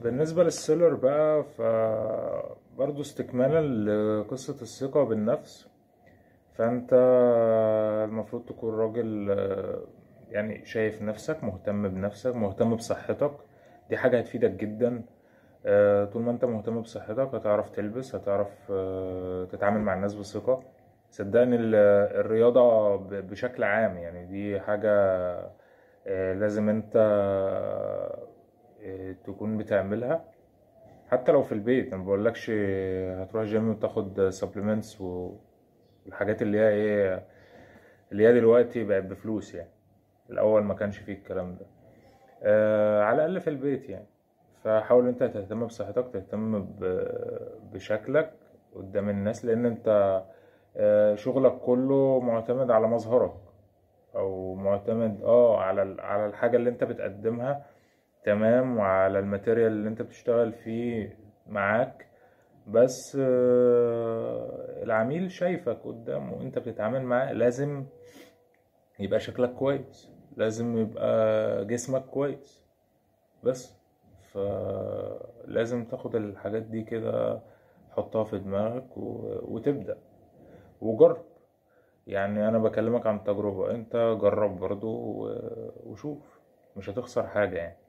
بالنسبة للسيلر بقى، برضه استكمالا لقصة الثقة بالنفس. فانت المفروض تكون راجل يعني شايف نفسك، مهتم بنفسك، مهتم بصحتك. دي حاجة هتفيدك جدا. طول ما انت مهتم بصحتك هتعرف تلبس، هتعرف تتعامل مع الناس بثقة. صدقني الرياضة بشكل عام يعني دي حاجة لازم انت تكون بتعملها. حتى لو في البيت، انا بقولكش هتروح جيم وتاخد سبلمنتس والحاجات اللي هي ايه، اللي هي دلوقتي بقت بفلوس يعني. الاول ما كانش فيه الكلام ده. على الاقل في البيت يعني. فحاول انت تهتم بصحتك، تهتم بشكلك قدام الناس، لان انت شغلك كله معتمد على مظهرك، او معتمد على الحاجة اللي انت بتقدمها. تمام. وعلى الماتيريال اللي انت بتشتغل فيه معاك. بس العميل شايفك قدامه وانت بتتعامل معاه، لازم يبقى شكلك كويس، لازم يبقى جسمك كويس. بس فلازم تاخد الحاجات دي كده، حطها في دماغك وتبدأ وجرب. يعني انا بكلمك عن تجربة، انت جرب برضو وشوف، مش هتخسر حاجة يعني.